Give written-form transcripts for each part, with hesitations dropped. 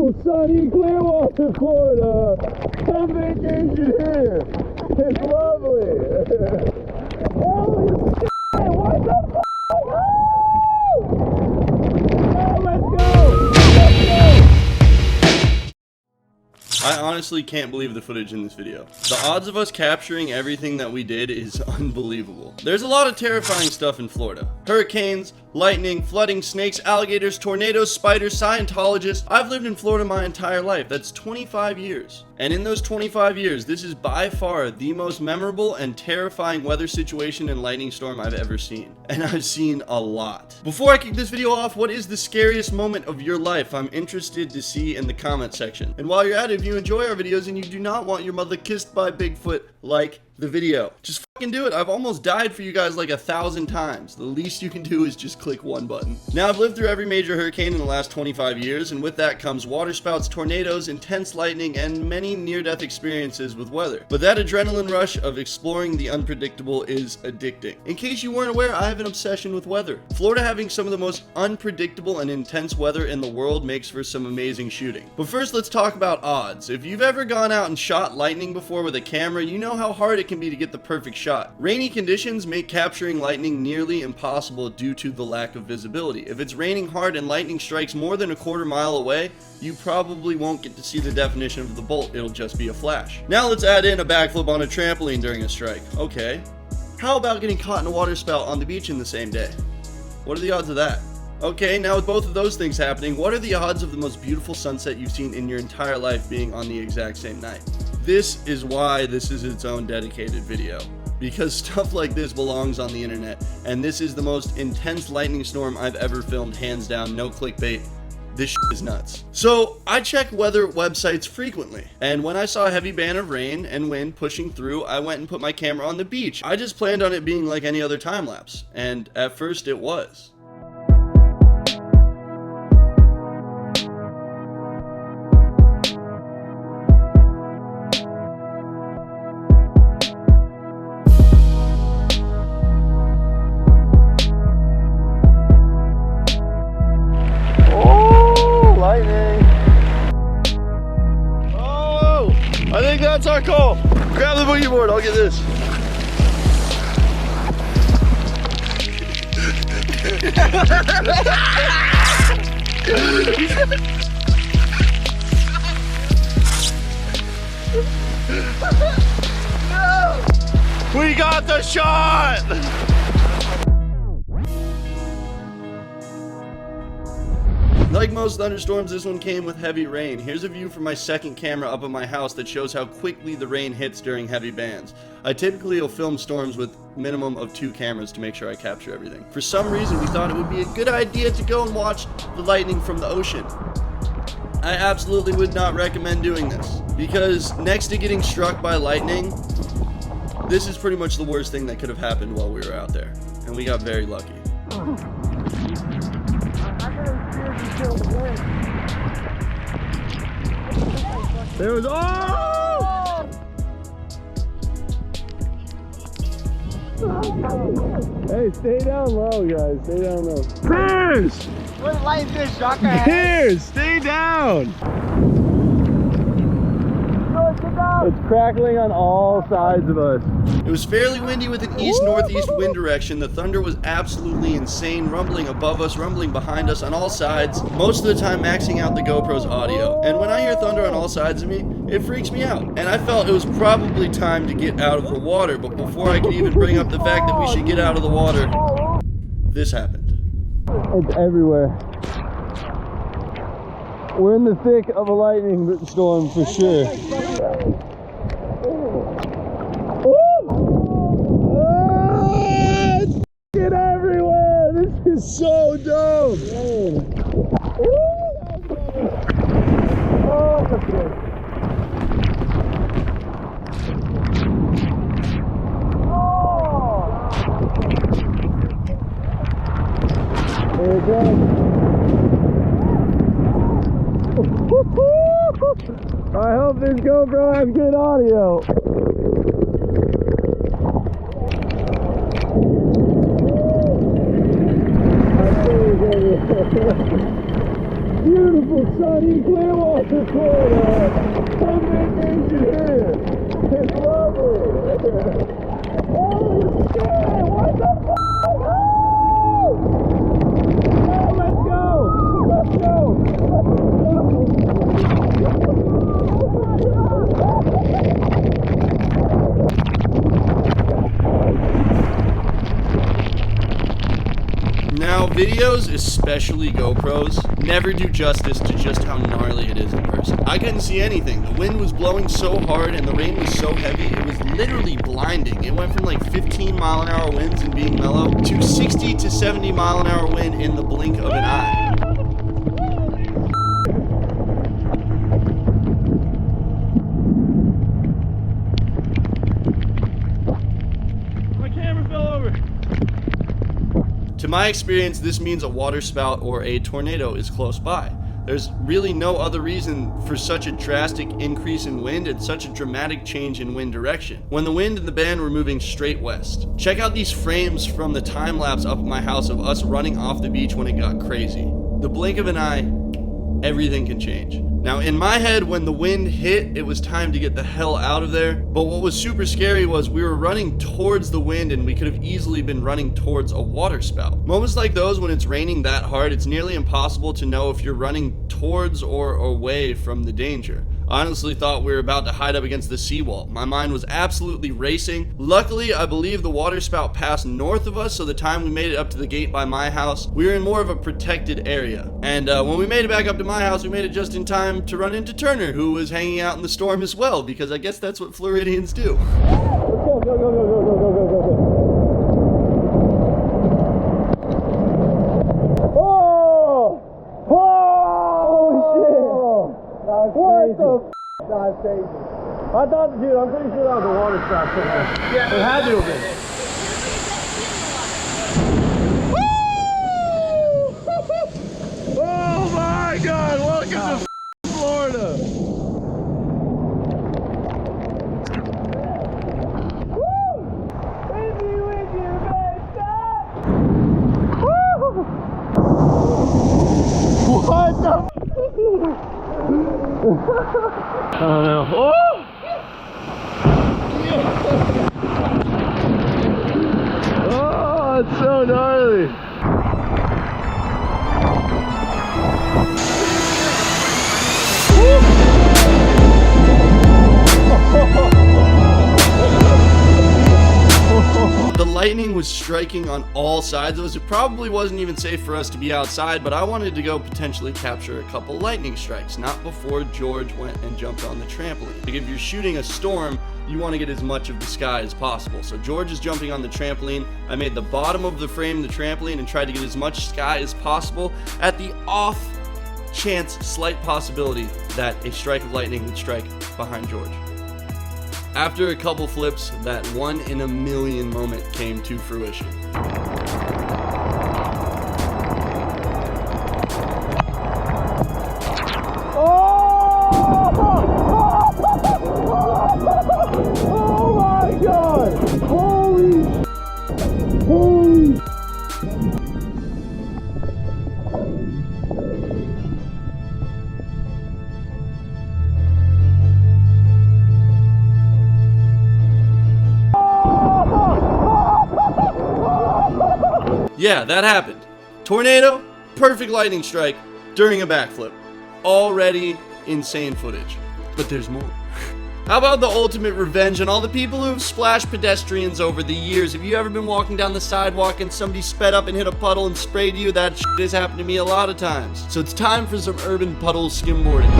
beautiful sunny Clearwater, Florida. Come vacation here. It's lovely. Holy shit! What the fuck? Oh, let's go! Let's go! I honestly can't believe the footage in this video. The odds of us capturing everything that we did is unbelievable. There's a lot of terrifying stuff in Florida. Hurricanes, lightning, flooding, snakes, alligators, tornadoes, spiders, Scientologists. I've lived in Florida my entire life. That's 25 years. And in those 25 years, this is by far the most memorable and terrifying weather situation and lightning storm I've ever seen. And I've seen a lot. Before I kick this video off, what is the scariest moment of your life? I'm interested to see in the comment section. And while you're at it, if you enjoy our videos and you do not want your mother kissed by Bigfoot, like the video. Just fucking do it. I've almost died for you guys like 1,000 times. The least you can do is just click one button. Now, I've lived through every major hurricane in the last 25 years, and with that comes waterspouts, tornadoes, intense lightning, and many near-death experiences with weather. But that adrenaline rush of exploring the unpredictable is addicting. In case you weren't aware, I have an obsession with weather. Florida having some of the most unpredictable and intense weather in the world makes for some amazing shooting. But first, let's talk about odds. If you've ever gone out and shot lightning before with a camera, you know how hard it can be to get the perfect shot. Rainy conditions make capturing lightning nearly impossible due to the lack of visibility. If it's raining hard and lightning strikes more than a quarter mile away, you probably won't get to see the definition of the bolt. It'll just be a flash. Now let's add in a backflip on a trampoline during a strike. Okay. How about getting caught in a waterspout on the beach in the same day? What are the odds of that? Okay, now with both of those things happening, what are the odds of the most beautiful sunset you've seen in your entire life being on the exact same night? This is why this is its own dedicated video. Because stuff like this belongs on the internet, and this is the most intense lightning storm I've ever filmed, hands down, no clickbait. This shit is nuts. So I check weather websites frequently, and when I saw a heavy band of rain and wind pushing through, I went and put my camera on the beach. I just planned on it being like any other time lapse, and at first it was. I think that's our call. Grab the boogie board, I'll get this. No! We got the shot! Like most thunderstorms, this one came with heavy rain. Here's a view from my second camera up at my house that shows how quickly the rain hits during heavy bands. I typically will film storms with minimum of 2 cameras to make sure I capture everything. For some reason, we thought it would be a good idea to go and watch the lightning from the ocean. I absolutely would not recommend doing this, because next to getting struck by lightning, this is pretty much the worst thing that could have happened while we were out there, and we got very lucky. There was, oh! Hey, stay down low, guys. Stay down low. Piers! What light fish, Jocker? Piers, stay down! It's crackling on all sides of us. It was fairly windy with an east-northeast wind direction. The thunder was absolutely insane, rumbling above us, rumbling behind us on all sides, most of the time maxing out the GoPro's audio. And when I hear thunder on all sides of me, it freaks me out. And I felt it was probably time to get out of the water, but before I could even bring up the fact that we should get out of the water, this happened. It's everywhere. We're in the thick of a lightning storm for sure. It's f***ing everywhere! This is so dope! There it goes. I hope this GoPro has good audio. Beautiful. beautiful sunny Clearwater, Florida. On vacation here. It's lovely. Holy shit! What the fuck? Oh, let's go! Let's go! Now, videos, especially GoPros, never do justice to just how gnarly it is in person. I couldn't see anything. The wind was blowing so hard and the rain was so heavy, it was literally blinding. It went from like 15-mile-an-hour winds and being mellow to 60 to 70-mile-an-hour wind in the blink of an eye. To my experience, this means a waterspout or a tornado is close by. There's really no other reason for such a drastic increase in wind and such a dramatic change in wind direction, when the wind and the band were moving straight west. Check out these frames from the time lapse up at my house of us running off the beach when it got crazy. The blink of an eye, everything can change. Now, in my head, when the wind hit, it was time to get the hell out of there. But what was super scary was we were running towards the wind and we could have easily been running towards a waterspout. Moments like those, when it's raining that hard, it's nearly impossible to know if you're running towards or away from the danger. I honestly thought we were about to hide up against the seawall. My mind was absolutely racing. Luckily, I believe the waterspout passed north of us, so the time we made it up to the gate by my house, we were in more of a protected area. And when we made it back up to my house, we made it just in time to run into Turner, who was hanging out in the storm as well, because I guess that's what Floridians do. Go, go, go, go, go, go, go, go, go. Oh! Holy shit! That was crazy. What the f***? That was crazy. I thought, dude, I'm pretty sure that was a water spout somewhere. Yeah. It had to have been. Oh my god, welcome to Florida! What the f? I don't know. Oh! Oh, it's so gnarly. The lightning was striking on all sides of us. It probably wasn't even safe for us to be outside, but I wanted to go potentially capture a couple lightning strikes, not before George went and jumped on the trampoline. Like, if you're shooting a storm, you want to get as much of the sky as possible. So George is jumping on the trampoline. I made the bottom of the frame the trampoline and tried to get as much sky as possible at the off chance, slight possibility that a strike of lightning would strike behind George. After a couple flips, that 1 in a million moment came to fruition. Oh my god! Holy! Yeah, that happened. Tornado, perfect lightning strike during a backflip. Already insane footage. But there's more. How about the ultimate revenge on all the people who have splashed pedestrians over the years? Have you ever been walking down the sidewalk and somebody sped up and hit a puddle and sprayed you? That shit has happened to me a lot of times. So it's time for some urban puddle skimboarding.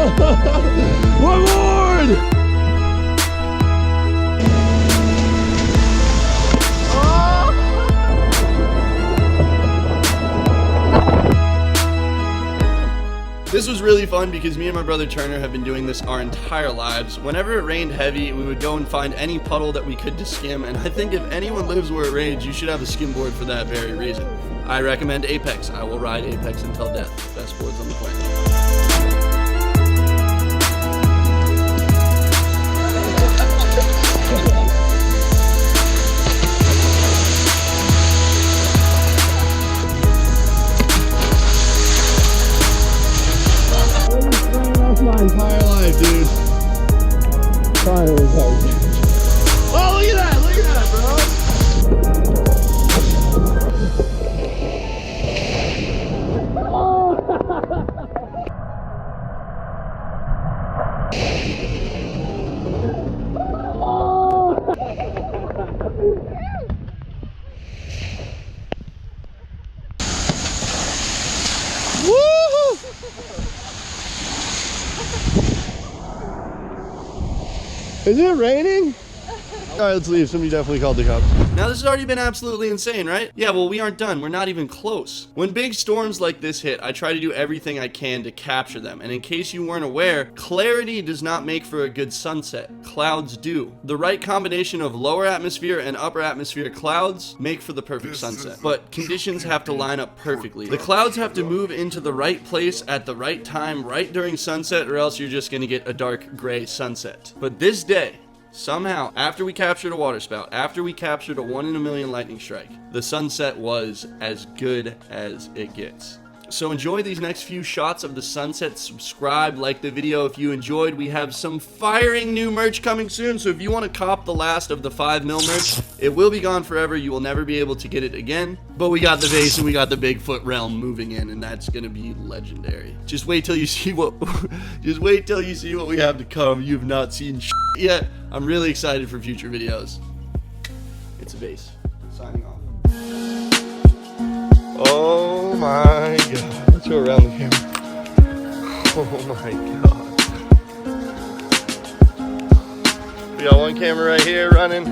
One more! This was really fun because me and my brother Turner have been doing this our entire lives. Whenever it rained heavy, we would go and find any puddle that we could to skim, and I think if anyone lives where it rains, you should have a skim board for that very reason. I recommend Apex. I will ride Apex until death. Best boards on the planet. My entire life, dude. Finally, oh, look at that! Look at that, bro! Is it raining? Alright, let's leave. Somebody definitely called the cops. Now this has already been absolutely insane, right? Yeah, well, we aren't done. We're not even close. When big storms like this hit, I try to do everything I can to capture them. And in case you weren't aware, clarity does not make for a good sunset. Clouds do. The right combination of lower atmosphere and upper atmosphere clouds make for the perfect sunset. But conditions have to line up perfectly. The clouds have to move into the right place at the right time, right during sunset, or else you're just gonna get a dark gray sunset. But this day, somehow, after we captured a waterspout, after we captured a 1 in a million lightning strike, the sunset was as good as it gets. So enjoy these next few shots of the sunset. Subscribe, like the video if you enjoyed. We have some firing new merch coming soon, so if you want to cop the last of the 5mm merch, it will be gone forever. You will never be able to get it again. But we got the vase and we got the Bigfoot realm moving in, and that's gonna be legendary. Just wait till you see what we have to come. You've not seen shit yet. I'm really excited for future videos. It's a vase. Signing off. Oh my god. Let's go around the camera. Oh my god. We got one camera right here running.